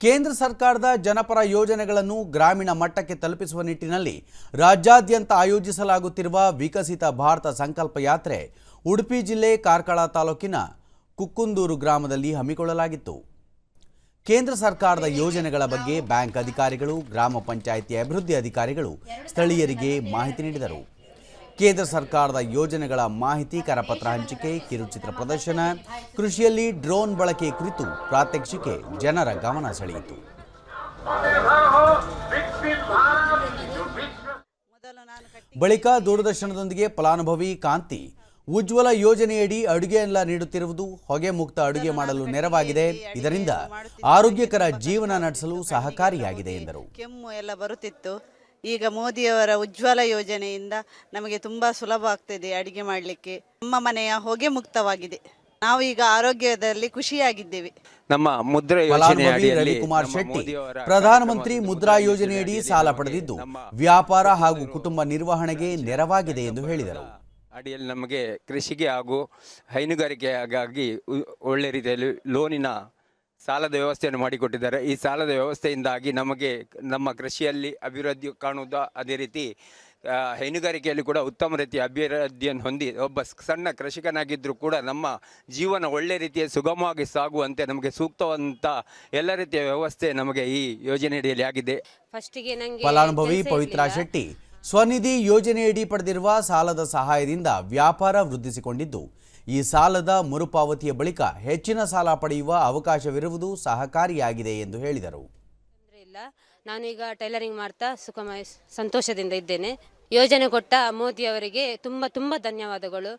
ಕೇಂದ್ರ ಸರ್ಕಾರದ ಜನಪರ ಯೋಜನೆಗಳನ್ನು ಗ್ರಾಮೀಣ ಮಟ್ಟಕ್ಕೆ ತಲುಪಿಸುವ ನಿಟ್ಟಿನಲ್ಲಿ ರಾಜ್ಯಾದ್ಯಂತ ಆಯೋಜಿಸಲಾಗುತ್ತಿರುವ ವಿಕಸಿತ ಭಾರತ ಸಂಕಲ್ಪ ಯಾತ್ರೆ ಉಡುಪಿ ಜಿಲ್ಲೆ ಕಾರ್ಕಳ ತಾಲೂಕಿನ ಕುಕ್ಕುಂದೂರು ಗ್ರಾಮದಲ್ಲಿ ಹಮ್ಮಿಕೊಳ್ಳಲಾಗಿತ್ತು. ಕೇಂದ್ರ ಸರ್ಕಾರದ ಯೋಜನೆಗಳ ಬಗ್ಗೆ ಬ್ಯಾಂಕ್ ಅಧಿಕಾರಿಗಳು, ಗ್ರಾಮ ಪಂಚಾಯಿತಿ ಅಭಿವೃದ್ಧಿ ಅಧಿಕಾರಿಗಳು ಸ್ಥಳೀಯರಿಗೆ ಮಾಹಿತಿ ನೀಡಿದರು. ಕೇಂದ್ರ ಸರ್ಕಾರದ ಯೋಜನೆಗಳ ಮಾಹಿತಿ, ಕರಪತ್ರ ಹಂಚಿಕೆ, ಕಿರುಚಿತ್ರ ಪ್ರದರ್ಶನ, ಕೃಷಿಯಲ್ಲಿ ಡ್ರೋನ್ ಬಳಕೆ ಕುರಿತು ಪ್ರಾತ್ಯಕ್ಷಿಕೆ ಜನರ ಗಮನ ಸೆಳೆಯಿತು. ಬಳಿಕ ದೂರದರ್ಶನದೊಂದಿಗೆ ಫಲಾನುಭವಿ ಕಾಂತಿ ಉಜ್ವಲ ಯೋಜನೆಯಡಿ ಅಡುಗೆ ಅನಿಲ ನೀಡುತ್ತಿರುವುದು ಹೊಗೆ ಮುಕ್ತ ಅಡುಗೆ ಮಾಡಲು ನೆರವಾಗಿದೆ. ಇದರಿಂದ ಆರೋಗ್ಯಕರ ಜೀವನ ನಡೆಸಲು ಸಹಕಾರಿಯಾಗಿದೆ ಎಂದರು. ಕೆಮ್ಮು ಎಲ್ಲ ಬರುತ್ತಿತ್ತು. ಈಗ ಮೋದಿಯವರ ಉಜ್ವಲ ಯೋಜನೆಯಿಂದ ನಮಗೆ ತುಂಬ ಸುಲಭ ಆಗ್ತಿದೆ ಅಡಿಗೆ ಮಾಡಲಿಕ್ಕೆ. ನಮ್ಮ ಮನೆಯ ಹೊಗೆ ಮುಕ್ತವಾಗಿದೆ. ನಾವು ಈಗ ಆರೋಗ್ಯದಲ್ಲಿ ಖುಷಿಯಾಗಿದ್ದೇವೆ. ನಮ್ಮ ಮುದ್ರಾ ಫಲಾನುಭವಿ ರವಿಕುಮಾರ್ ಶೆಟ್ಟಿ ಪ್ರಧಾನಮಂತ್ರಿ ಮುದ್ರಾ ಯೋಜನೆಯಡಿ ಸಾಲ ಪಡೆದಿದ್ದು ವ್ಯಾಪಾರ ಹಾಗೂ ಕುಟುಂಬ ನಿರ್ವಹಣೆಗೆ ನೆರವಾಗಿದೆ ಎಂದು ಹೇಳಿದರು. ಅಡಿಯಲ್ಲಿ ನಮಗೆ ಕೃಷಿಗೆ ಹಾಗೂ ಹೈನುಗಾರಿಕೆಗಾಗಿ ಒಳ್ಳೆ ರೀತಿಯಲ್ಲಿ ಲೋನಿನ ಸಾಲದ ವ್ಯವಸ್ಥೆಯನ್ನು ಮಾಡಿಕೊಟ್ಟಿದ್ದಾರೆ. ಈ ಸಾಲದ ವ್ಯವಸ್ಥೆಯಿಂದಾಗಿ ನಮಗೆ ನಮ್ಮ ಕೃಷಿಯಲ್ಲಿ ಅಭಿವೃದ್ಧಿ ಕಾಣುವುದು, ಅದೇ ರೀತಿ ಹೈನುಗಾರಿಕೆಯಲ್ಲಿ ಕೂಡ ಉತ್ತಮ ರೀತಿಯ ಅಭಿವೃದ್ಧಿಯನ್ನು ಹೊಂದಿ ಒಬ್ಬ ಸಣ್ಣ ಕೃಷಿಕನಾಗಿದ್ದರೂ ಕೂಡ ನಮ್ಮ ಜೀವನ ಒಳ್ಳೆ ರೀತಿಯ ಸುಗಮವಾಗಿ ಸಾಗುವಂತೆ ನಮಗೆ ಸೂಕ್ತವಂತ ಎಲ್ಲ ರೀತಿಯ ವ್ಯವಸ್ಥೆ ನಮಗೆ ಈ ಯೋಜನೆಯಡಿಯಲ್ಲಿ ಆಗಿದೆ. ಫಲಾನುಭವಿ ಪವಿತ್ರ ಶೆಟ್ಟಿ ಸ್ವನಿಧಿ ಯೋಜನೆಯಡಿ ಪಡೆದಿರುವ ಸಾಲದ ಸಹಾಯದಿಂದ ವ್ಯಾಪಾರ ವೃದ್ಧಿಸಿಕೊಂಡಿದ್ದು, ಈ ಸಾಲದ ಮರುಪಾವತಿಯ ಬಳಿಕ ಹೆಚ್ಚಿನ ಸಾಲ ಪಡೆಯುವ ಅವಕಾಶವಿರುವುದು ಸಹಕಾರಿಯಾಗಿದೆ ಎಂದು ಹೇಳಿದರು. ನಾನೀಗ ಟೈಲರಿಂಗ್ ಮಾಡ್ತಾ ಸಂತೋಷದಿಂದ ಇದ್ದೇನೆ. ಯೋಜನೆ ಕೊಟ್ಟ ಮೋದಿ ಅವರಿಗೆ ತುಂಬ ಧನ್ಯವಾದಗಳು.